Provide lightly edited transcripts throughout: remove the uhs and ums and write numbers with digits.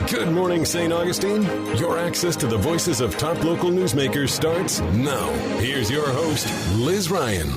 Good morning, St. Augustine. Your access to the voices of top local newsmakers starts now. Here's your host, Liz Ryan.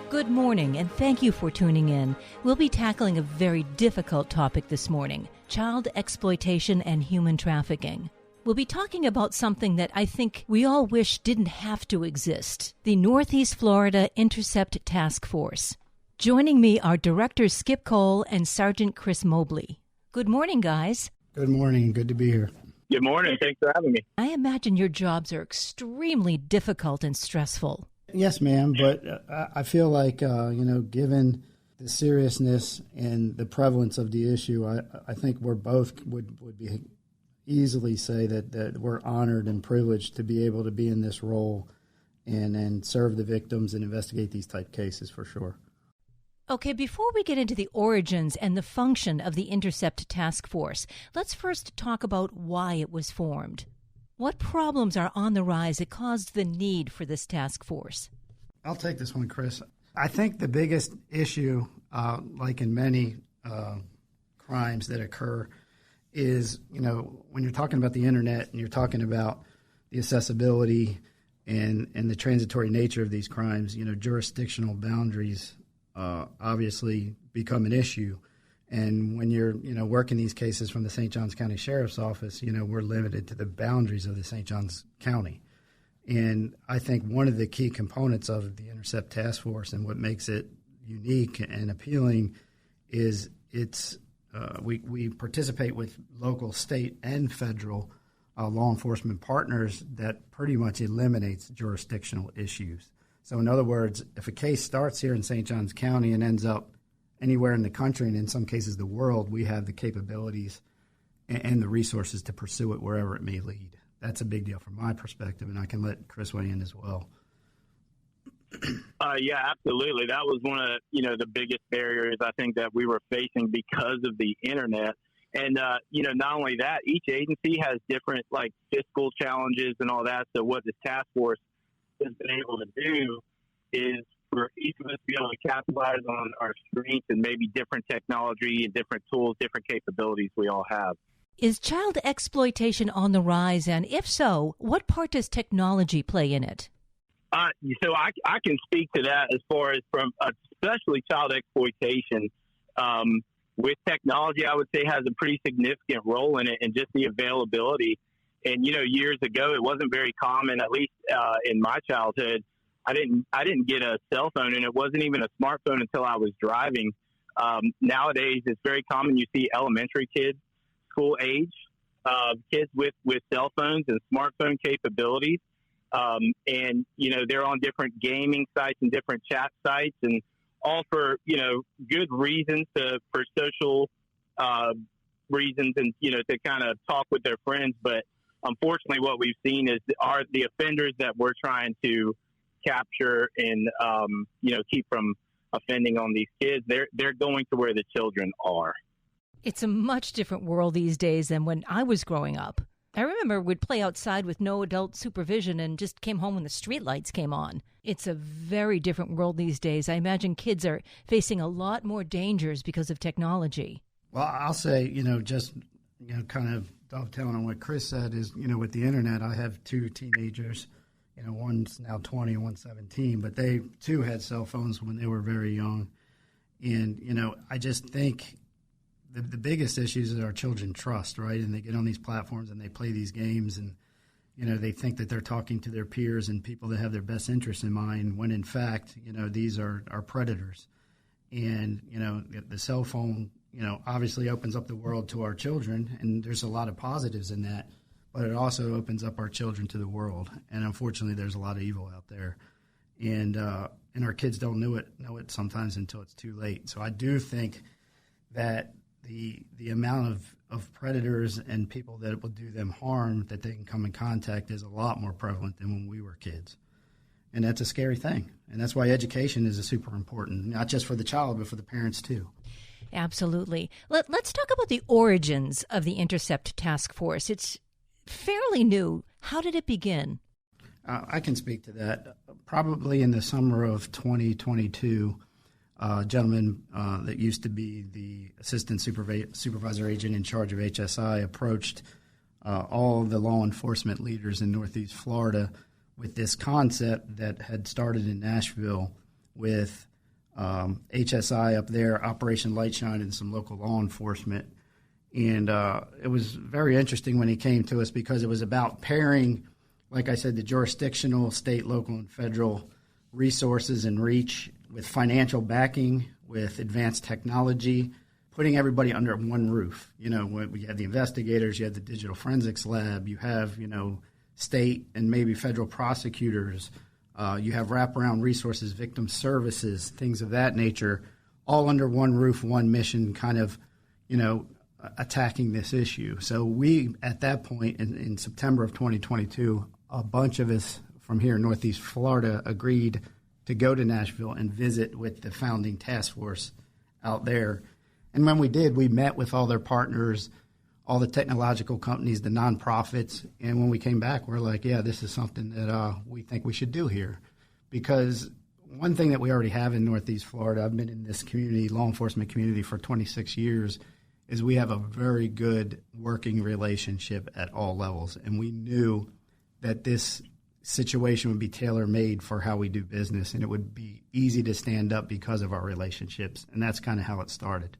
Good morning, and thank you for tuning in. We'll be tackling a very difficult topic this morning, child exploitation and human trafficking. We'll be talking about something that I think we all wish didn't have to exist, the Northeast Florida Intercept Task Force. Joining me are Director Skip Cole and Sergeant Chris Mobley. Good morning, guys. Good morning. Good to be here. Good morning. Thanks for having me. I imagine your jobs are extremely difficult and stressful. Yes, ma'am, but I feel like, given the seriousness and the prevalence of the issue, I think we're both would be easily say that we're honored and privileged to be able to be in this role and serve the victims and investigate these type cases for sure. Okay, before we get into the origins and the function of the Intercept Task Force, let's first talk about why it was formed. What problems are on the rise that caused the need for this task force? I'll take this one, Chris. I think the biggest issue, like in many crimes that occur, is, when you're talking about the internet and you're talking about the accessibility and the transitory nature of these crimes, jurisdictional boundaries obviously become an issue. And when you're, working these cases from the St. Johns County Sheriff's Office, we're limited to the boundaries of the St. Johns County. And I think one of the key components of the Intercept Task Force and what makes it unique and appealing is we participate with local, state, and federal law enforcement partners that pretty much eliminates jurisdictional issues. So in other words, if a case starts here in St. Johns County and ends up anywhere in the country and in some cases the world, we have the capabilities and the resources to pursue it wherever it may lead. That's a big deal from my perspective, and I can let Chris weigh in as well. Yeah, absolutely. That was one of the biggest barriers I think that we were facing because of the internet. And not only that, each agency has different fiscal challenges and all that. So what this task force has been able to do is for each of us to be able to capitalize on our strengths and maybe different technology and different tools, different capabilities we all have. Is child exploitation on the rise? And if so, what part does technology play in it? So I can speak to that as far as from especially child exploitation. With technology, I would say has a pretty significant role in it, and just the availability. And, years ago, it wasn't very common, at least in my childhood. I didn't get a cell phone, and it wasn't even a smartphone until I was driving. Nowadays, it's very common. You see elementary kids, school age, kids with cell phones and smartphone capabilities. And, they're on different gaming sites and different chat sites, and all for, good reasons for social reasons and, to kind of talk with their friends. But unfortunately, what we've seen is the offenders that we're trying to capture and, keep from offending on these kids, they're going to where the children are. It's a much different world these days than when I was growing up. I remember we'd play outside with no adult supervision and just came home when the streetlights came on. It's a very different world these days. I imagine kids are facing a lot more dangers because of technology. Well, I'll say, kind of dovetailing on what Chris said is, with the internet, I have two teenagers. One's now 20 and one's 17, but they too had cell phones when they were very young. And, I just think the biggest issues is our children trust, right? And they get on these platforms and they play these games and, they think that they're talking to their peers and people that have their best interests in mind when in fact, these are predators. And, the cell phone, obviously opens up the world to our children, and there's a lot of positives in that, but it also opens up our children to the world. And unfortunately, there's a lot of evil out there. And our kids don't know it sometimes until it's too late. So I do think that the amount of predators and people that will do them harm that they can come in contact is a lot more prevalent than when we were kids. And that's a scary thing. And that's why education is super important, not just for the child, but for the parents too. Absolutely. Let's talk about the origins of the Intercept Task Force. It's fairly new. How did it begin? I can speak to that. Probably in the summer of 2022, a gentleman that used to be the assistant supervisor agent in charge of HSI approached all of the law enforcement leaders in Northeast Florida with this concept that had started in Nashville with HSI up there, Operation Lightshine, and some local law enforcement. And it was very interesting when he came to us because it was about pairing, like I said, the jurisdictional, state, local, and federal resources and reach with financial backing, with advanced technology, putting everybody under one roof. You know, we had the investigators, you had the digital forensics lab, you have, state and maybe federal prosecutors, you have wraparound resources, victim services, things of that nature, all under one roof, one mission, kind of, attacking this issue. So we, at that point in September of 2022, a bunch of us from here in Northeast Florida agreed to go to Nashville and visit with the founding task force out there. And when we did, we met with all their partners, all the technological companies, the nonprofits. And when we came back, we're like, yeah, this is something that we think we should do here. Because one thing that we already have in Northeast Florida, I've been in this community, law enforcement community, for 26 years, is we have a very good working relationship at all levels. And we knew that this situation would be tailor-made for how we do business, and it would be easy to stand up because of our relationships. And that's kind of how it started.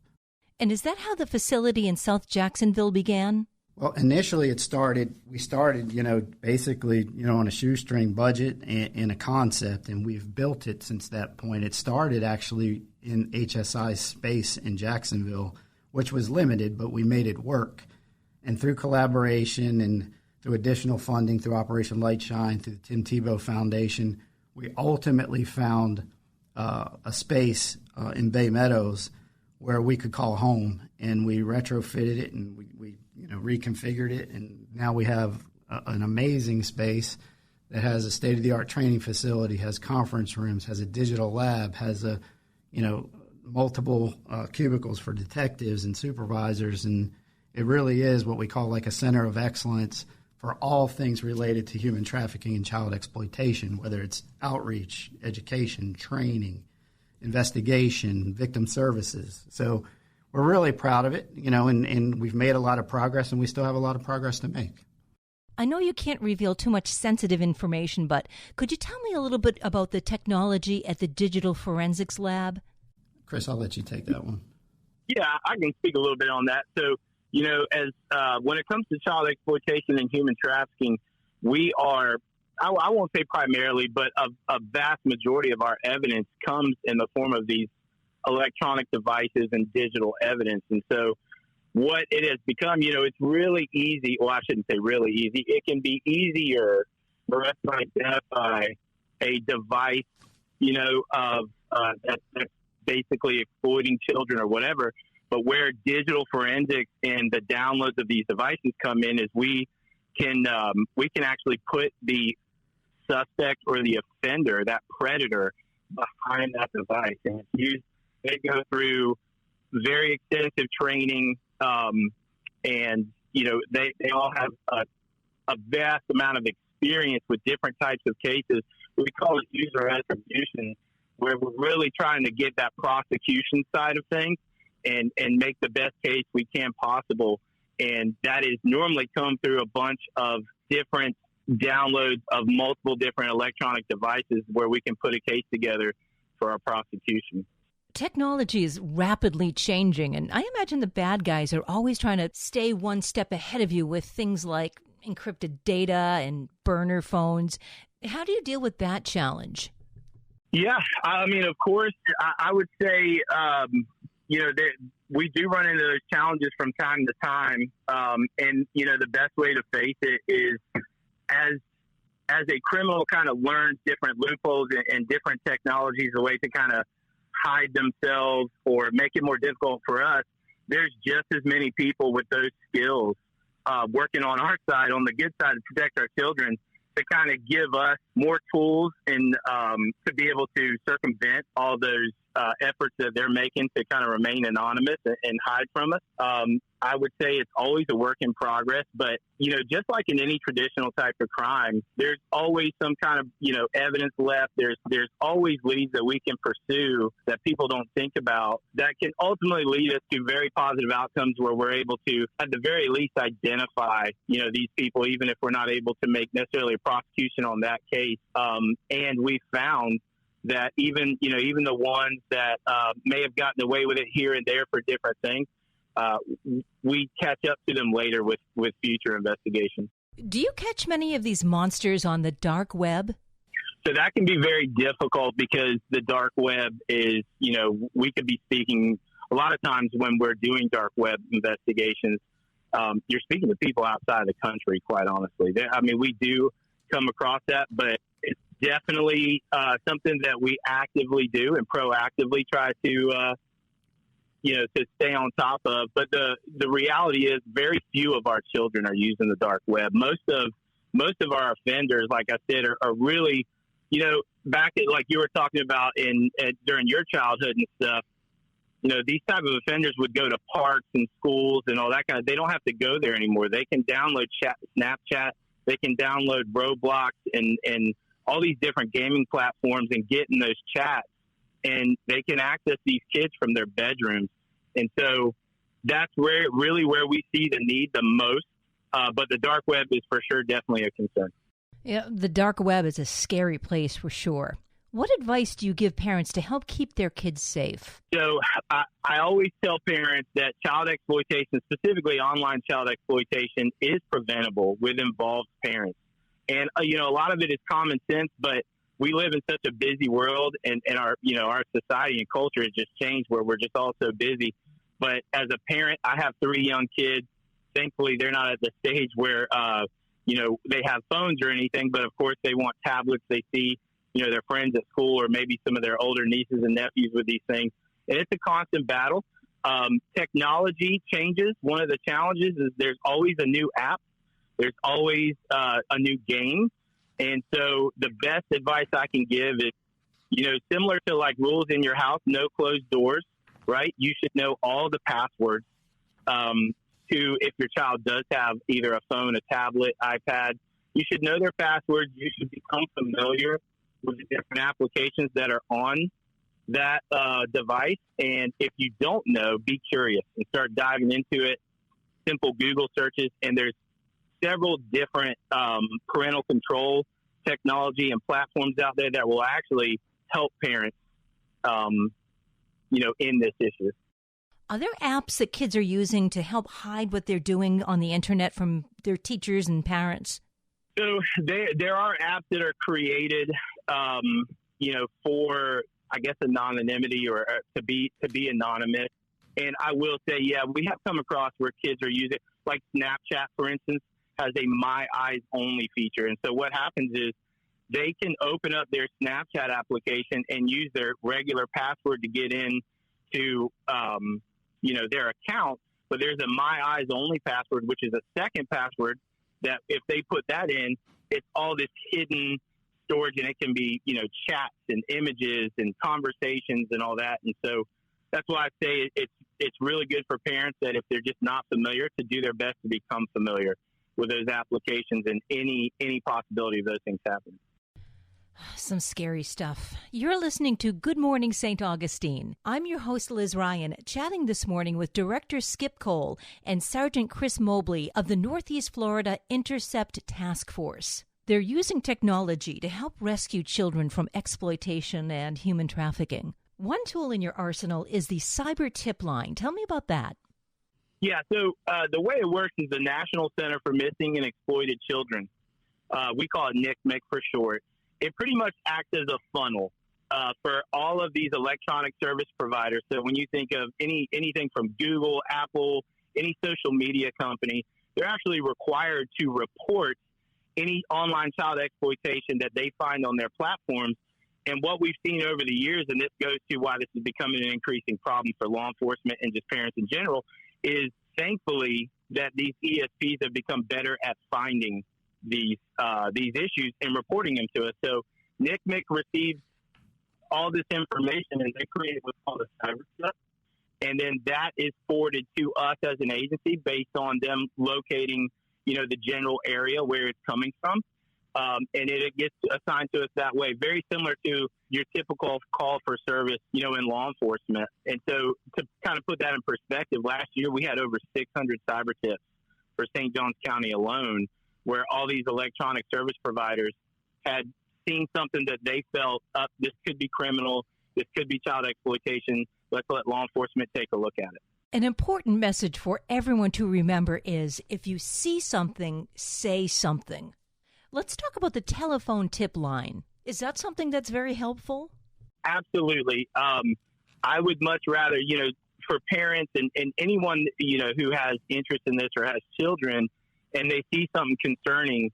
And is that how the facility in South Jacksonville began? Well, initially we started, basically, on a shoestring budget and a concept, and we've built it since that point. It started actually in HSI space in Jacksonville, which was limited, but we made it work. And through collaboration and through additional funding, through Operation Lightshine, through the Tim Tebow Foundation, we ultimately found a space in Bay Meadows where we could call home, and we retrofitted it and we reconfigured it, and now we have an amazing space that has a state-of-the-art training facility, has conference rooms, has a digital lab, has multiple cubicles for detectives and supervisors, and it really is what we call like a center of excellence for all things related to human trafficking and child exploitation, whether it's outreach, education, training, investigation, victim services. So we're really proud of it, and we've made a lot of progress, and we still have a lot of progress to make. I know you can't reveal too much sensitive information, but could you tell me a little bit about the technology at the Digital Forensics Lab? Chris, I'll let you take that one. Yeah, I can speak a little bit on that. So, when it comes to child exploitation and human trafficking, we are, I won't say primarily, but a vast majority of our evidence comes in the form of these electronic devices and digital evidence. And so what it has become, it's really easy. Well, I shouldn't say really easy. It can be easier for us to identify a device, that's basically exploiting children or whatever. But where digital forensics and the downloads of these devices come in is we can actually put the suspect or the offender, that predator, behind that device. And they go through very extensive training, and they all have a vast amount of experience with different types of cases. We call it user attribution, where we're really trying to get that prosecution side of things and make the best case we can possible. And that is normally come through a bunch of different downloads of multiple different electronic devices where we can put a case together for our prosecution. Technology is rapidly changing, and I imagine the bad guys are always trying to stay one step ahead of you with things like encrypted data and burner phones. How do you deal with that challenge? Yeah, I mean, of course, I would say, we do run into those challenges from time to time. And the best way to face it is as a criminal kind of learns different loopholes and different technologies, a way to kind of hide themselves or make it more difficult for us. There's just as many people with those skills working on our side, on the good side, to protect our children, to kind of give us more tools and to be able to circumvent all those efforts that they're making to kind of remain anonymous and hide from us. I would say it's always a work in progress, but, just like in any traditional type of crime, there's always some kind of, evidence left. There's always leads that we can pursue that people don't think about that can ultimately lead us to very positive outcomes where we're able to, at the very least, identify, these people, even if we're not able to make necessarily a prosecution on that case. And we found that even the ones that may have gotten away with it here and there for different things, we catch up to them later with future investigations. Do you catch many of these monsters on the dark web? So that can be very difficult because the dark web is, we could be speaking a lot of times when we're doing dark web investigations. You're speaking to people outside the country, quite honestly. We do come across that, but it's definitely something that we actively do and proactively try to to stay on top of. But the reality is very few of our children are using the dark web. Most of our offenders, like I said, are really, back at, like you were talking about during your childhood and stuff, these type of offenders would go to parks and schools and all that kind of, they don't have to go there anymore. They can download Snapchat, they can download Roblox and all these different gaming platforms and get in those chats. And they can access these kids from their bedrooms. And so that's where we see the need the most. But the dark web is for sure definitely a concern. Yeah, the dark web is a scary place for sure. What advice do you give parents to help keep their kids safe? So I always tell parents that child exploitation, specifically online child exploitation, is preventable with involved parents. And, a lot of it is common sense, but we live in such a busy world and our society and culture has just changed where we're just all so busy. But as a parent, I have 3 young kids. Thankfully, they're not at the stage where, they have phones or anything. But, of course, they want tablets. They see, their friends at school or maybe some of their older nieces and nephews with these things. And it's a constant battle. Technology changes. One of the challenges is there's always a new app. There's always a new game. And so the best advice I can give is, similar to like rules in your house, no closed doors, right? You should know all the passwords to, if your child does have either a phone, a tablet, iPad, you should know their passwords. You should become familiar with the different applications that are on that device. And if you don't know, be curious and start diving into it. Simple Google searches, and there's several different parental control technology and platforms out there that will actually help parents, in this issue. Are there apps that kids are using to help hide what they're doing on the internet from their teachers and parents? So there are apps that are created, for, I guess, anonymity or to be anonymous. And I will say, we have come across where kids are using, like Snapchat, for instance, has a My Eyes Only feature. And so what happens is they can open up their Snapchat application and use their regular password to get in to, their account. But there's a My Eyes Only password, which is a second password that if they put that in, it's all this hidden storage, and it can be, chats and images and conversations and all that. And so that's why I say it's really good for parents that if they're just not familiar, to do their best to become familiar with those applications and any possibility of those things happening. Some scary stuff. You're listening to Good Morning St. Augustine. I'm your host, Liz Ryan, chatting this morning with Director Skip Cole and Sergeant Chris Mobley of the Northeast Florida Intercept Task Force. They're using technology to help rescue children from exploitation and human trafficking. One tool in your arsenal is the Cyber Tip Line. Tell me about that. Yeah, so the way it works is the National Center for Missing and Exploited Children. We call it NCMEC for short. It pretty much acts as a funnel for all of these electronic service providers. So when you think of anything from Google, Apple, any social media company, they're actually required to report any online child exploitation that they find on their platforms. And what we've seen over the years, and this goes to why this is becoming an increasing problem for law enforcement and just parents in general, is thankfully that these ESPs have become better at finding these issues and reporting them to us. So NCMEC receives all this information, and they create what's called a cyber threat. And then that is forwarded to us as an agency based on them locating, the general area where it's coming from. And it gets assigned to us that way, very similar to your typical call for service, in law enforcement. And so to kind of put that in perspective, last year we had over 600 cyber tips for St. Johns County alone, where all these electronic service providers had seen something that they felt, this could be criminal, this could be child exploitation. Let's let law enforcement take a look at it. An important message for everyone to remember is if you see something, say something. Let's talk about the telephone tip line. Is that something that's very helpful? Absolutely. I would much rather, for parents and anyone, who has interest in this or has children and they see something concerning,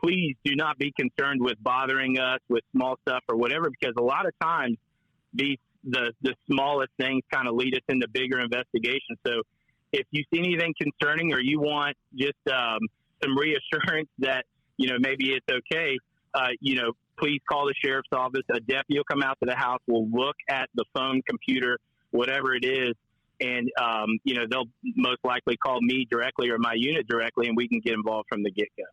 please do not be concerned with bothering us with small stuff or whatever, because a lot of times the smallest things kind of lead us into bigger investigations. So if you see anything concerning or you want just some reassurance that, maybe it's okay, please call the sheriff's office. A deputy will come out to the house, will look at the phone, computer, whatever it is, and, they'll most likely call me directly or my unit directly, and we can get involved from the get-go.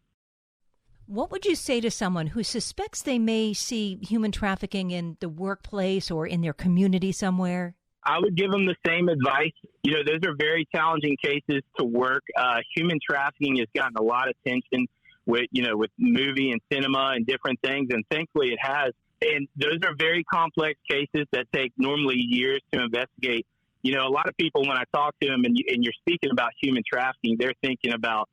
What would you say to someone who suspects they may see human trafficking in the workplace or in their community somewhere? I would give them the same advice. Those are very challenging cases to work. Human trafficking has gotten a lot of attention with movie and cinema and different things, and thankfully it has. And those are very complex cases that take normally years to investigate. A lot of people, when I talk to them and you're speaking about human trafficking, they're thinking about,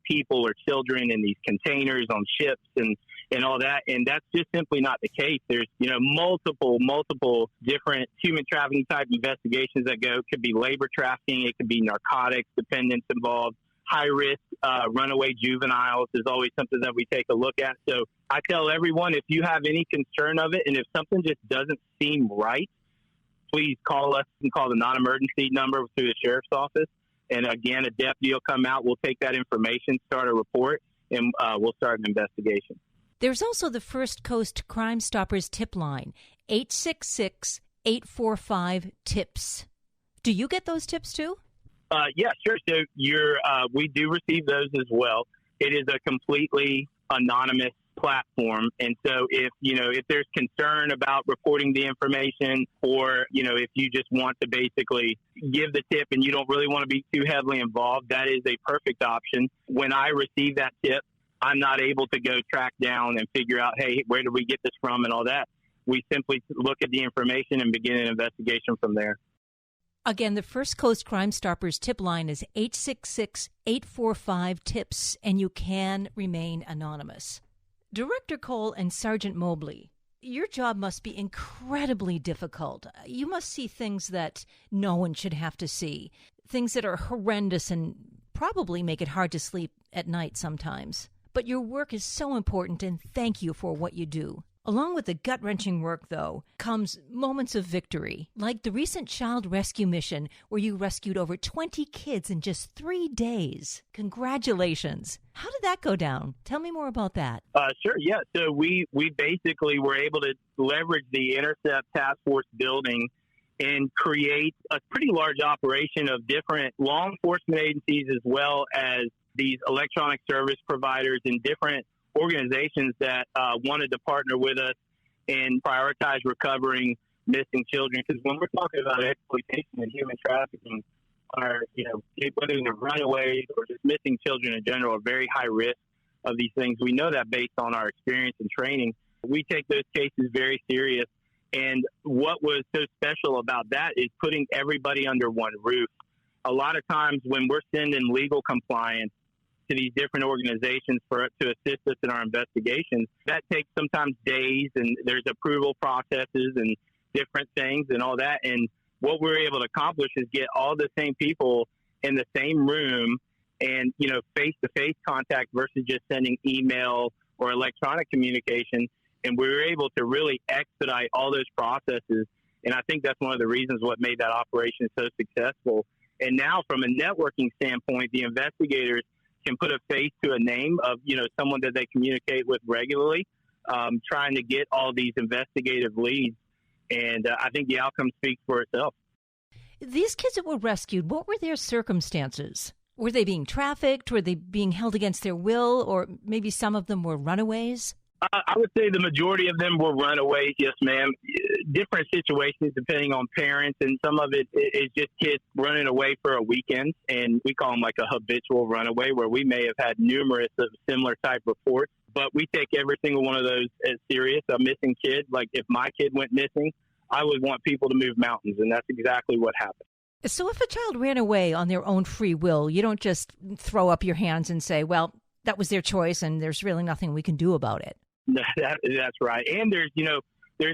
people or children in these containers on ships and all that. And that's just simply not the case. There's, multiple different human trafficking type investigations that go. It could be labor trafficking. It could be narcotics dependence involved. High risk runaway juveniles is always something that we take a look at. So I tell everyone, if you have any concern of it and if something just doesn't seem right, please call us and call the non-emergency number through the sheriff's office. And again, a deputy will come out. We'll take that information, start a report, and we'll start an investigation. There's also the First Coast Crime Stoppers tip line, 866-845-TIPS. Do you get those tips too? Yeah, sure. So we do receive those as well. It is a completely anonymous platform. And so if there's concern about reporting the information or, if you just want to basically give the tip and you don't really want to be too heavily involved, that is a perfect option. When I receive that tip, I'm not able to go track down and figure out, hey, where did we get this from and all that. We simply look at the information and begin an investigation from there. Again, the First Coast Crime Stoppers tip line is 866-845-TIPS, and you can remain anonymous. Director Cole and Sergeant Mobley, your job must be incredibly difficult. You must see things that no one should have to see, things that are horrendous and probably make it hard to sleep at night sometimes. But your work is so important, and thank you for what you do. Along with the gut-wrenching work, though, comes moments of victory, like the recent child rescue mission where you rescued over 20 kids in just 3 days. Congratulations. How did that go down? Tell me more about that. Sure, yeah. So we basically were able to leverage the Intercept Task Force building and create a pretty large operation of different law enforcement agencies as well as these electronic service providers and different organizations that wanted to partner with us and prioritize recovering missing children. Because when we're talking about exploitation and human trafficking, whether they're runaways or just missing children in general, are very high risk of these things. We know that based on our experience and training. We take those cases very serious. And what was so special about that is putting everybody under one roof. A lot of times when we're sending legal compliance to these different organizations to assist us in our investigations, that takes sometimes days, and there's approval processes and different things and all that. And what we're able to accomplish is get all the same people in the same room and, face-to-face contact versus just sending email or electronic communication. And we were able to really expedite all those processes. And I think that's one of the reasons what made that operation so successful. And now from a networking standpoint, the investigators can put a face to a name of, someone that they communicate with regularly, trying to get all these investigative leads And I think the outcome speaks for itself. These kids that were rescued, what were their circumstances? Were they being trafficked? Were they being held against their will? Or maybe some of them were runaways? I would say the majority of them were runaways, yes, ma'am. Different situations depending on parents, and some of it is just kids running away for a weekend, and we call them like a habitual runaway, where we may have had numerous of similar type reports, but we take every single one of those as serious. A missing kid, like if my kid went missing, I would want people to move mountains, and that's exactly what happened. So if a child ran away on their own free will, you don't just throw up your hands and say, well, that was their choice and there's really nothing we can do about it. That's right. And there's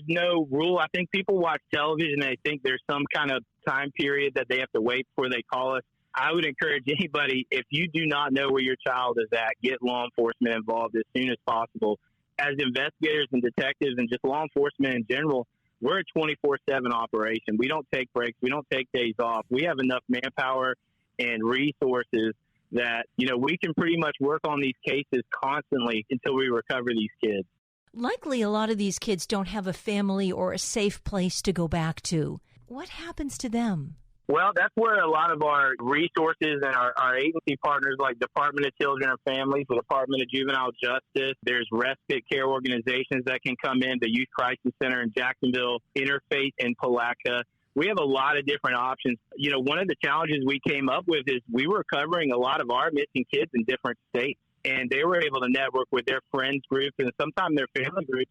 no rule. I think people watch television and they think there's some kind of time period that they have to wait before they call us. I would encourage anybody, if you do not know where your child is at, get law enforcement involved as soon as possible. As investigators and detectives and just law enforcement in general, we're a 24/7 operation. We don't take breaks. We don't take days off. We have enough manpower and resources that, we can pretty much work on these cases constantly until we recover these kids. Likely a lot of these kids don't have a family or a safe place to go back to. What happens to them? Well, that's where a lot of our resources and our agency partners like Department of Children and Families, the Department of Juvenile Justice, there's respite care organizations that can come in, the Youth Crisis Center in Jacksonville, Interfaith in Palatka. We have a lot of different options. One of the challenges we came up with is we were covering a lot of our missing kids in different states, and they were able to network with their friends groups and sometimes their family groups.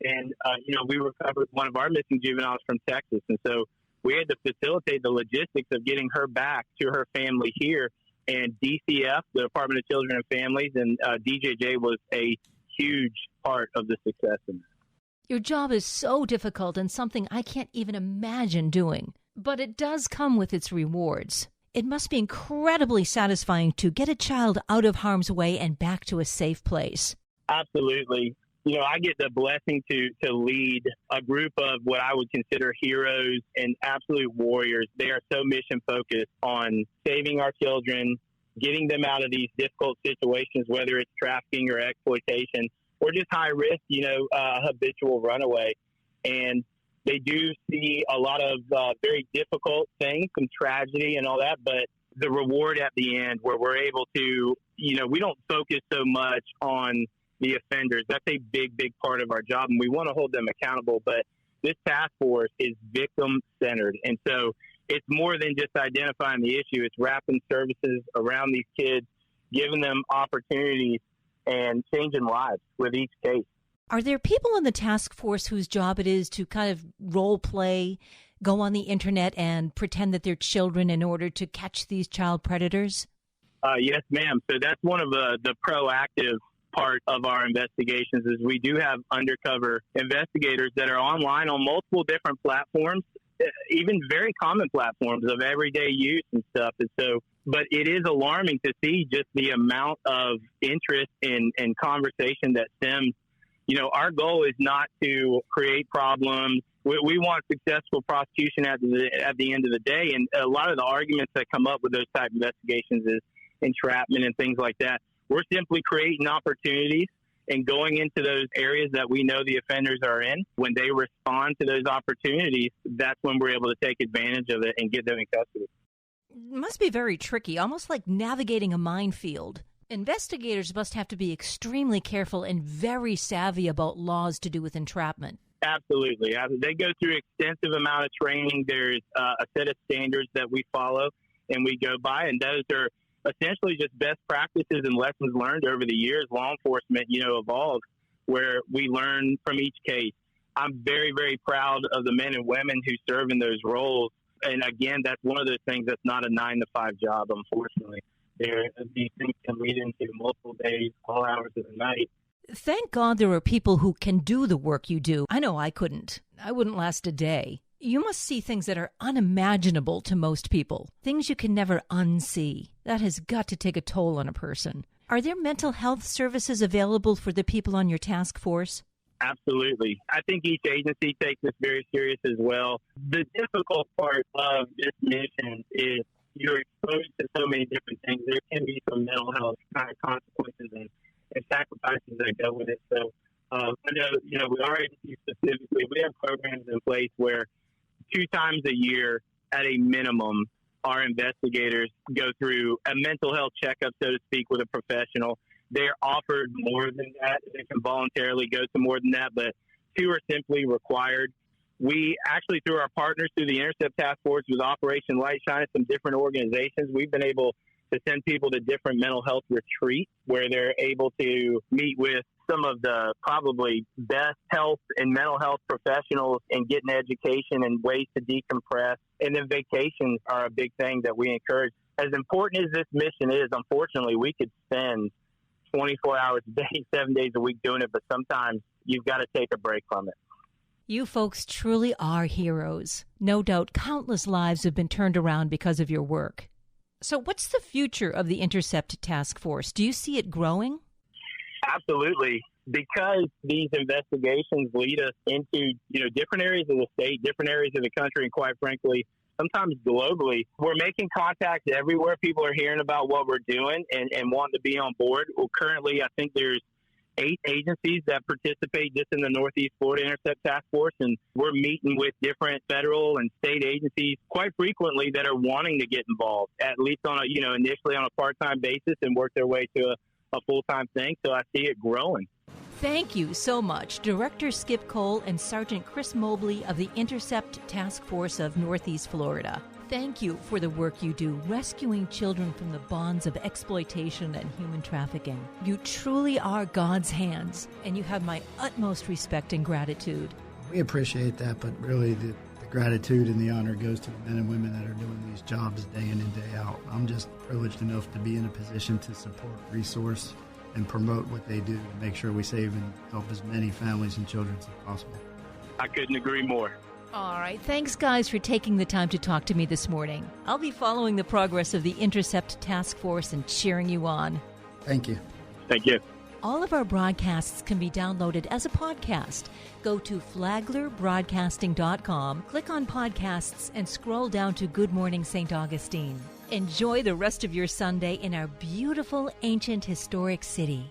And, we recovered one of our missing juveniles from Texas. And so we had to facilitate the logistics of getting her back to her family here. And DCF, the Department of Children and Families, and DJJ was a huge part of the success in that. Your job is so difficult and something I can't even imagine doing, but it does come with its rewards. It must be incredibly satisfying to get a child out of harm's way and back to a safe place. Absolutely. I get the blessing to lead a group of what I would consider heroes and absolute warriors. They are so mission focused on saving our children, getting them out of these difficult situations, whether it's trafficking or exploitation, or just high risk, habitual runaway. And they do see a lot of very difficult things, some tragedy and all that, but the reward at the end where we're able to, we don't focus so much on the offenders. That's a big, big part of our job, and we want to hold them accountable. But this task force is victim-centered. And so it's more than just identifying the issue. It's wrapping services around these kids, giving them opportunities, and changing lives with each case. Are there people in the task force whose job it is to kind of role play, go on the internet and pretend that they're children in order to catch these child predators? Yes, ma'am. So that's one of the proactive part of our investigations is we do have undercover investigators that are online on multiple different platforms, even very common platforms of everyday use and stuff. And so, but it is alarming to see just the amount of interest and conversation that stems. Our goal is not to create problems. We want successful prosecution at the end of the day. And a lot of the arguments that come up with those type of investigations is entrapment and things like that. We're simply creating opportunities and going into those areas that we know the offenders are in. When they respond to those opportunities, that's when we're able to take advantage of it and get them in custody. It must be very tricky, almost like navigating a minefield. Investigators must have to be extremely careful and very savvy about laws to do with entrapment. Absolutely. They go through extensive amount of training. There's a set of standards that we follow and we go by, and those are essentially just best practices and lessons learned over the years. Law enforcement, evolves where we learn from each case. I'm very, very proud of the men and women who serve in those roles. And again, that's one of those things that's not a 9-to-5 job, unfortunately. These things can lead into multiple days, all hours of the night. Thank God there are people who can do the work you do. I know I couldn't. I wouldn't last a day. You must see things that are unimaginable to most people, things you can never unsee. That has got to take a toll on a person. Are there mental health services available for the people on your task force? Absolutely. I think each agency takes this very serious as well. The difficult part of this mission is you're exposed to so many different things. There can be some mental health kind of consequences and sacrifices that go with it. So I know, we already specifically, we have programs in place where 2 times a year at a minimum, our investigators go through a mental health checkup, so to speak, with a professional. They're offered more than that. They can voluntarily go to more than that, but 2 are simply required. We actually, through our partners, through the Intercept Task Force with Operation Lightshine and some different organizations, we've been able to send people to different mental health retreats where they're able to meet with some of the probably best health and mental health professionals and get an education and ways to decompress. And then vacations are a big thing that we encourage. As important as this mission is, unfortunately, we could spend 24 hours a day, 7 days a week doing it, but sometimes you've got to take a break from it. You folks truly are heroes. No doubt countless lives have been turned around because of your work. So what's the future of the Intercept Task Force? Do you see it growing? Absolutely. Because these investigations lead us into, different areas of the state, different areas of the country, and quite frankly, sometimes globally, we're making contact everywhere. People are hearing about what we're doing and wanting to be on board. Well, currently, I think there's 8 agencies that participate just in the Northeast Florida Intercept Task Force, and we're meeting with different federal and state agencies quite frequently that are wanting to get involved, at least on initially on a part-time basis and work their way to a full-time thing. So I see it growing. Thank you so much, Director Skip Cole and Sergeant Chris Mobley of the Intercept Task Force of Northeast Florida. Thank you for the work you do rescuing children from the bonds of exploitation and human trafficking. You truly are God's hands, and you have my utmost respect and gratitude. We appreciate that, but really the gratitude and the honor goes to the men and women that are doing these jobs day in and day out. I'm just privileged enough to be in a position to support, resource, and promote what they do to make sure we save and help as many families and children as possible. I couldn't agree more. All right. Thanks, guys, for taking the time to talk to me this morning. I'll be following the progress of the Intercept Task Force and cheering you on. Thank you. Thank you. All of our broadcasts can be downloaded as a podcast. Go to flaglerbroadcasting.com, click on podcasts, and scroll down to Good Morning St. Augustine. Enjoy the rest of your Sunday in our beautiful, ancient, historic city.